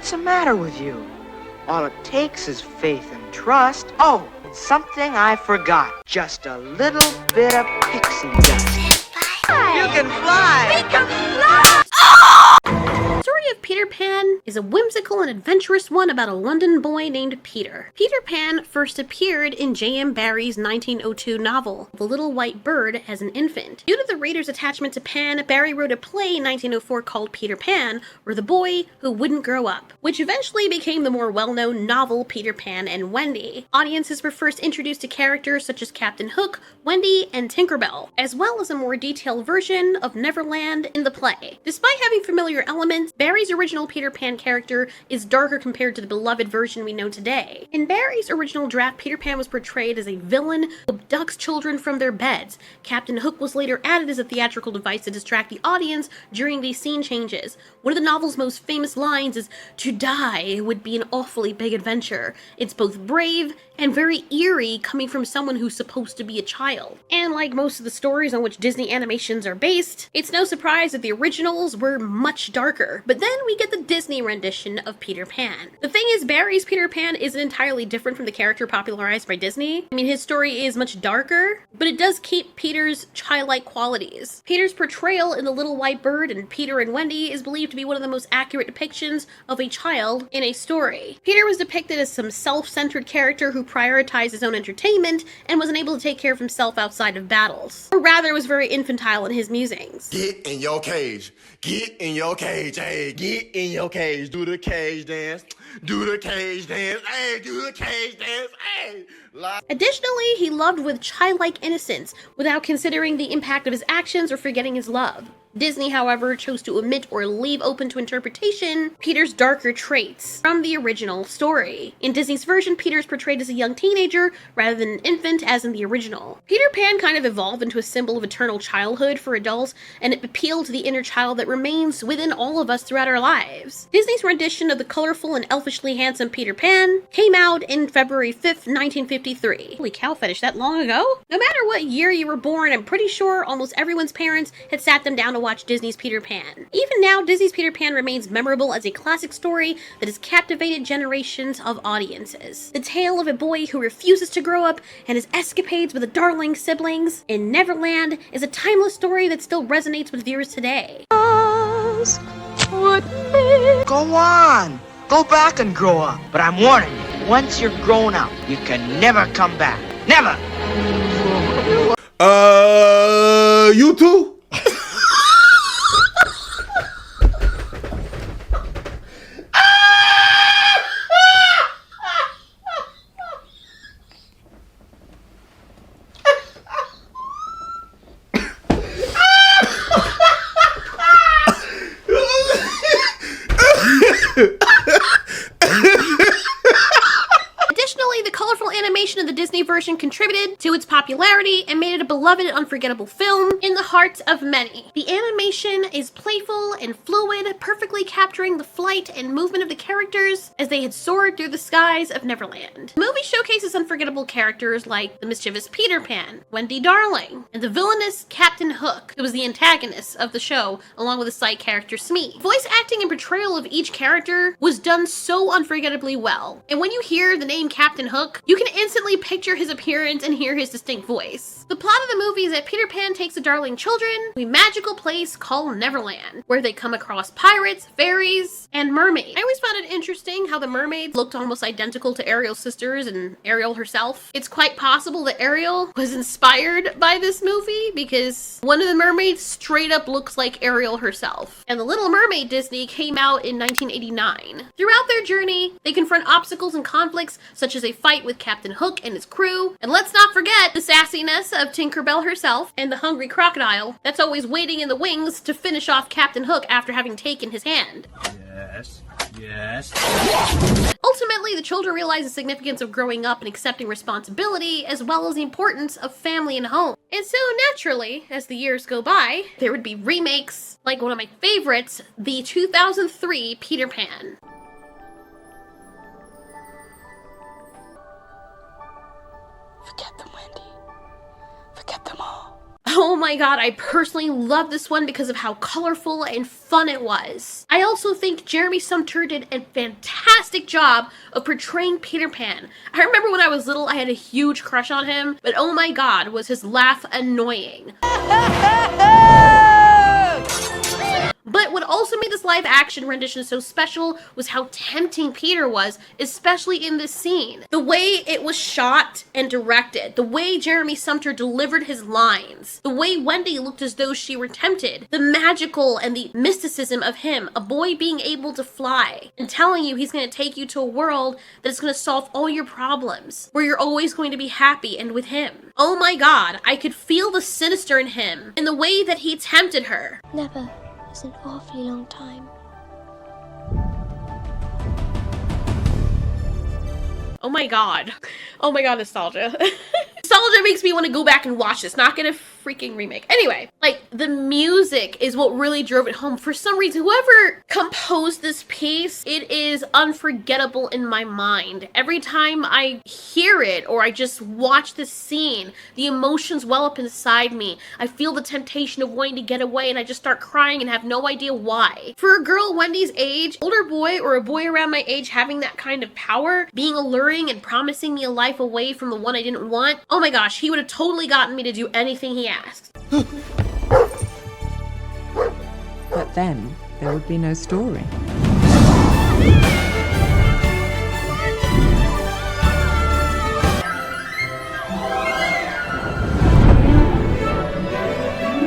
What's the matter with you? All it takes is faith and trust. Oh, something I forgot. Just a little bit of pixie dust. You can fly! We can fly! The story of Peter Pan is a whimsical and adventurous one about a London boy named Peter. Peter Pan first appeared in J.M. Barrie's 1902 novel, The Little White Bird, as an infant. Due to the reader's attachment to Pan, Barrie wrote a play in 1904 called Peter Pan, or The Boy Who Wouldn't Grow Up, which eventually became the more well-known novel Peter Pan and Wendy. Audiences were first introduced to characters such as Captain Hook, Wendy, and Tinkerbell, as well as a more detailed version of Neverland in the play. Despite having familiar elements, Barrie's original Peter Pan character is darker compared to the beloved version we know today. In Barrie's original draft, Peter Pan was portrayed as a villain who abducts children from their beds. Captain Hook was later added as a theatrical device to distract the audience during these scene changes. One of the novel's most famous lines is, "To die would be an awfully big adventure." It's both brave and very eerie coming from someone who's supposed to be a child. And like most of the stories on which Disney animations are based, it's no surprise that the originals were much darker. But then we get the Disney rendition of Peter Pan. The thing is, Barrie's Peter Pan isn't entirely different from the character popularized by Disney. I mean, his story is much darker, but it does keep Peter's childlike qualities. Peter's portrayal in The Little White Bird and Peter and Wendy is believed to be one of the most accurate depictions of a child in a story. Peter was depicted as some self-centered character who prioritized his own entertainment and was unable to take care of himself outside of battles. Or rather, was very infantile in his musings. Get in your cage. Get in your cage, hey. Get in your cage. Do the cage dance. Do the cage dance, hey. Do the cage dance, hey. Additionally, he loved with childlike innocence, without considering the impact of his actions or forgetting his love. Disney, however, chose to omit or leave open to interpretation Peter's darker traits from the original story. In Disney's version, Peter is portrayed as a young teenager rather than an infant as in the original. Peter Pan kind of evolved into a symbol of eternal childhood for adults, and it appealed to the inner child that remains within all of us throughout our lives. Disney's rendition of the colorful and elfishly handsome Peter Pan came out in February 5th, 1953. Holy cow, fetish, that long ago? No matter what year you were born, I'm pretty sure almost everyone's parents had sat them down to watch Disney's Peter Pan. Even now, Disney's Peter Pan remains memorable as a classic story that has captivated generations of audiences. The tale of a boy who refuses to grow up and his escapades with the darling siblings in Neverland is a timeless story that still resonates with viewers today. Go on. Go back and grow up. But I'm warning you, once you're grown up, you can never come back. Never! You too? Additionally, the colorful animation of the Disney version contributed to its popularity and made it a beloved and unforgettable film in the hearts of many. The animation is playful and fluid, perfectly capturing the flight and movement of the characters as they had soared through the skies of Neverland. The movie showcases unforgettable characters like the mischievous Peter Pan, Wendy Darling, and the villainous Captain Hook, who was the antagonist of the show, along with the side character Smee. Voice acting and portrayal of each character was done so unforgettably well, and when you hear the name Captain Hook, you can instantly picture his appearance and hear his distinct voice. The plot of the movie is that Peter Pan takes the darling children to a magical place called Neverland, where they come across pirates, fairies, and mermaids. I always found it interesting how the mermaids looked almost identical to Ariel's sisters and Ariel herself. It's quite possible that Ariel was inspired by this movie because one of the mermaids straight up looks like Ariel herself. And The Little Mermaid Disney came out in 1989. Throughout their journey, they confront obstacles and conflicts such as a fight with Captain Hook and his crew, and let's not forget the sassiness of Tinkerbell herself and the hungry crocodile that's always waiting in the wings to finish off Captain Hook after having taken his hand. Yes. Ultimately, the children realize the significance of growing up and accepting responsibility, as well as the importance of family and home. And so naturally, as the years go by, there would be remakes, like one of my favorites, the 2003 Peter Pan. Forget them, Wendy. Forget them all. Oh my god, I personally love this one because of how colorful and fun it was. I also think Jeremy Sumpter did a fantastic job of portraying Peter Pan. I remember when I was little, I had a huge crush on him, but oh my god, was his laugh annoying. But what also made this live action rendition so special was how tempting Peter was, especially in this scene. The way it was shot and directed, the way Jeremy Sumpter delivered his lines, the way Wendy looked as though she were tempted, the magical and the mysticism of him, a boy being able to fly and telling you he's going to take you to a world that's going to solve all your problems, where you're always going to be happy and with him. Oh my god, I could feel the sinister in him, in the way that he tempted her. Never. It's an awfully long time. Oh my god, nostalgia. Nostalgia makes me want to go back and watch this, not gonna freaking remake. Anyway, like, the music is what really drove it home. For some reason, whoever composed this piece, it is unforgettable in my mind. Every time I hear it or I just watch this scene, the emotions well up inside me. I feel the temptation of wanting to get away and I just start crying and have no idea why. For a girl Wendy's age, older boy or a boy around my age having that kind of power, being alluring and promising me a life away from the one I didn't want, oh my gosh, he would have totally gotten me to do anything he asked. But then there would be no story.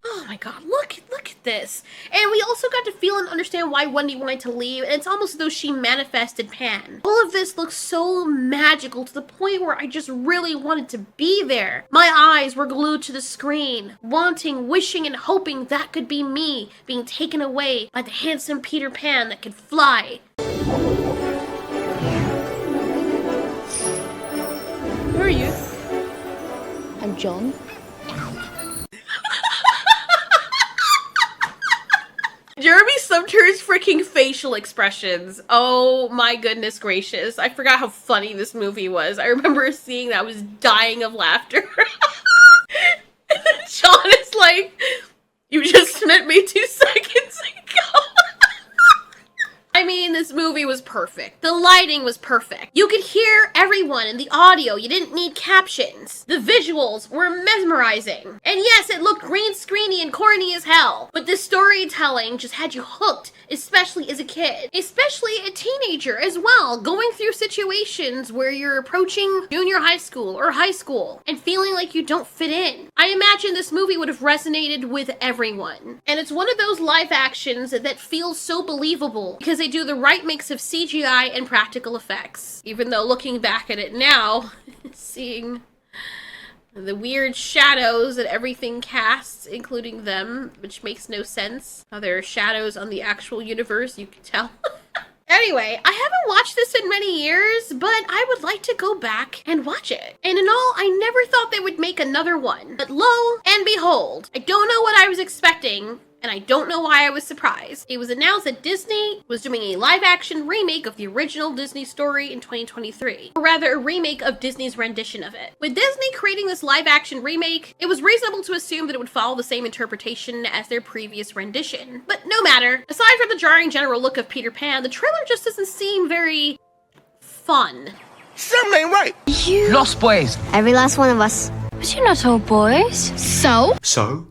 Oh my god, look at this. And we also got to feel and understand why Wendy wanted to leave, and it's almost as though she manifested Pan. All of this looks so magical to the point where I just really wanted to be there. My eyes were glued to the screen, wanting, wishing, and hoping that could be me being taken away by the handsome Peter Pan that could fly. Who are you? I'm John. Jeremy Sumpter's freaking facial expressions. Oh my goodness gracious. I forgot how funny this movie was. I remember seeing that I was dying of laughter. And then John is like, you just met me 2 seconds ago. I mean, this movie was perfect. The lighting was perfect. You could hear everyone in the audio. You didn't need captions. The visuals were mesmerizing. And yes, it looked green screeny and corny as hell. But the storytelling just had you hooked, especially as a kid. Especially a teenager as well, going through situations where you're approaching junior high school or high school and feeling like you don't fit in. I imagine this movie would have resonated with everyone. And it's one of those live actions that feels so believable because they do the right mix of CGI and practical effects. Even though looking back at it now, seeing the weird shadows that everything casts, including them, which makes no sense. How there are shadows on the actual universe, you can tell. Anyway, I haven't watched this in many years, but I would like to go back and watch it. And in all, I never thought they would make another one. But lo and behold, I don't know what I was expecting, and I don't know why I was surprised. It was announced that Disney was doing a live-action remake of the original Disney story in 2023. Or rather, a remake of Disney's rendition of it. With Disney creating this live-action remake, it was reasonable to assume that it would follow the same interpretation as their previous rendition. But no matter. Aside from the jarring general look of Peter Pan, the trailer just doesn't seem very fun. Something ain't right. Lost boys. Every last one of us. But you're not all boys. So? So?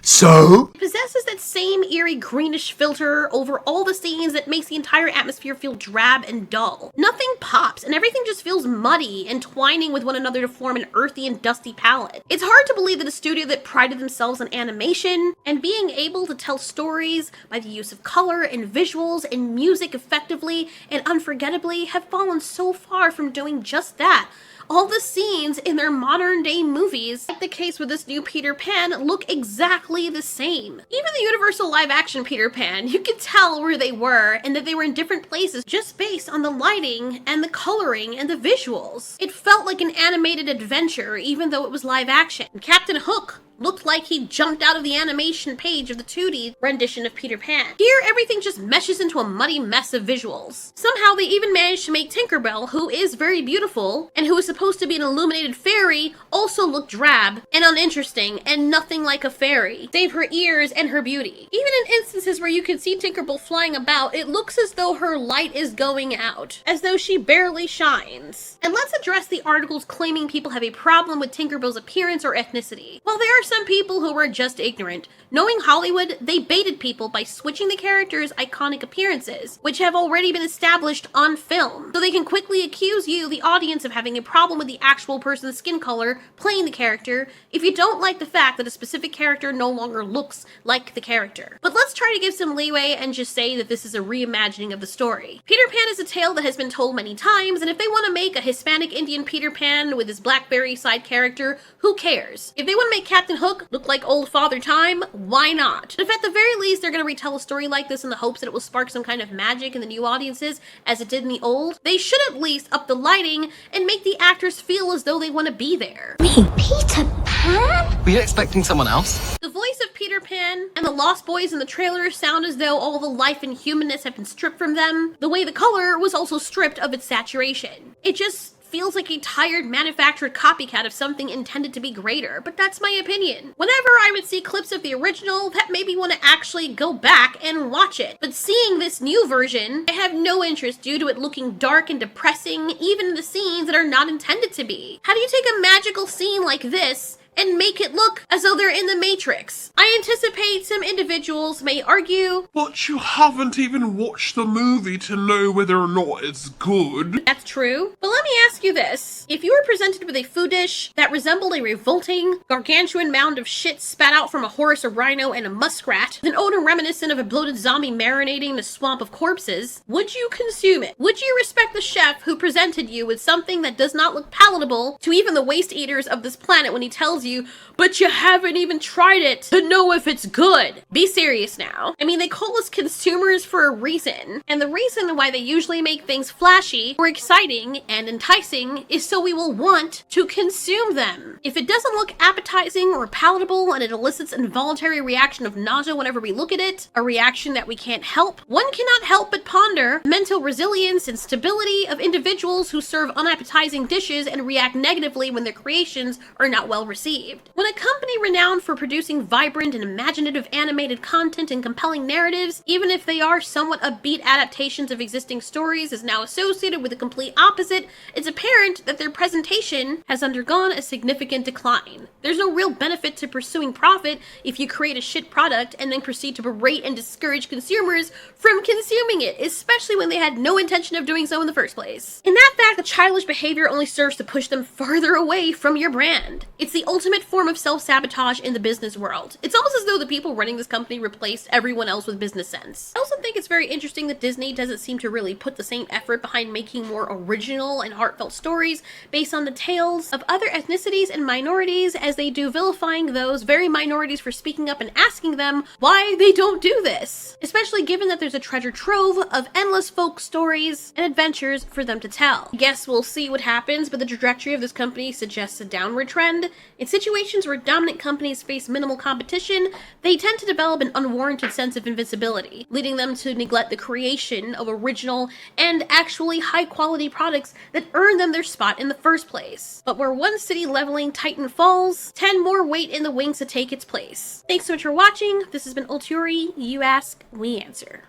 It possesses that same eerie greenish filter over all the scenes that makes the entire atmosphere feel drab and dull. Nothing pops, and everything just feels muddy and twining with one another to form an earthy and dusty palette. It's hard to believe that a studio that prided themselves on animation and being able to tell stories by the use of color and visuals and music effectively and unforgettably have fallen so far from doing just that. All the scenes in their modern day movies, like the case with this new Peter Pan, look exactly the same. Even the Universal live action Peter Pan, you could tell where they were and that they were in different places just based on the lighting and the coloring and the visuals. It felt like an animated adventure even though it was live action. Captain Hook looked like he jumped out of the animation page of the 2D rendition of Peter Pan. Here, everything just meshes into a muddy mess of visuals. Somehow, they even managed to make Tinkerbell, who is very beautiful, and who is supposed to be an illuminated fairy, also look drab and uninteresting and nothing like a fairy, save her ears and her beauty. Even in instances where you can see Tinkerbell flying about, it looks as though her light is going out, as though she barely shines. And let's address the articles claiming people have a problem with Tinkerbell's appearance or ethnicity. While there are some people who are just ignorant, knowing Hollywood, they baited people by switching the character's iconic appearances, which have already been established on film, so they can quickly accuse you, the audience, of having a problem with the actual person's skin color playing the character if you don't like the fact that a specific character no longer looks like the character. But let's try to give some leeway and just say that this is a reimagining of the story. Peter Pan is a tale that has been told many times, and if they want to make a Hispanic Indian Peter Pan with his Blackberry side character, who cares? If they want to make Captain Hook look like old Father Time, why not? If at the very least they're going to retell a story like this in the hopes that it will spark some kind of magic in the new audiences as it did in the old, they should at least up the lighting and make the actors feel as though they want to be there. Me, Peter Pan? Were you expecting someone else? The voice of Peter Pan and the Lost Boys in the trailer sound as though all the life and humanness have been stripped from them, the way the color was also stripped of its saturation. It just feels like a tired manufactured copycat of something intended to be greater, but that's my opinion. Whenever I would see clips of the original, that made me want to actually go back and watch it. But seeing this new version, I have no interest due to it looking dark and depressing, even in the scenes that are not intended to be. How do you take a magical scene like this and make it look as though they're in the Matrix? I anticipate some individuals may argue, but you haven't even watched the movie to know whether or not it's good. That's true. But let me ask you this. If you were presented with a food dish that resembled a revolting, gargantuan mound of shit spat out from a horse, a rhino, and a muskrat, with an odor reminiscent of a bloated zombie marinating in a swamp of corpses, would you consume it? Would you respect the chef who presented you with something that does not look palatable to even the waste eaters of this planet when he tells you, but you haven't even tried it to know if it's good? Be serious now. I mean, they call us consumers for a reason, and the reason why they usually make things flashy or exciting and enticing is so we will want to consume them. If it doesn't look appetizing or palatable and it elicits an involuntary reaction of nausea whenever we look at it, a reaction that we can't help, one cannot help but ponder mental resilience and stability of individuals who serve unappetizing dishes and react negatively when their creations are not well received. When a company renowned for producing vibrant and imaginative animated content and compelling narratives, even if they are somewhat upbeat adaptations of existing stories, is now associated with the complete opposite, it's apparent that their presentation has undergone a significant decline. There's no real benefit to pursuing profit if you create a shit product and then proceed to berate and discourage consumers from consuming it, especially when they had no intention of doing so in the first place. In that fact, the childish behavior only serves to push them farther away from your brand. It's the ultimate form of self-sabotage in the business world. It's almost as though the people running this company replaced everyone else with business sense. I also think it's very interesting that Disney doesn't seem to really put the same effort behind making more original and heartfelt stories based on the tales of other ethnicities and minorities as they do vilifying those very minorities for speaking up and asking them why they don't do this, especially given that there's a treasure trove of endless folk stories and adventures for them to tell. I guess we'll see what happens, but the trajectory of this company suggests a downward trend. In situations where dominant companies face minimal competition, they tend to develop an unwarranted sense of invincibility, leading them to neglect the creation of original and actually high-quality products that earn them their spot in the first place. But where one city leveling titan falls, 10 more wait in the wings to take its place. Thanks so much for watching. This has been Ulturi. You ask, we answer.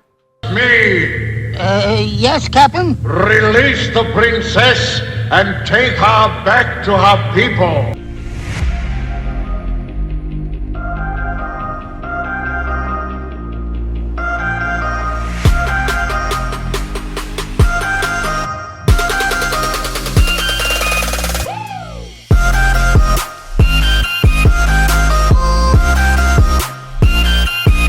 Me! Yes, Captain? Release the princess and take her back to her people.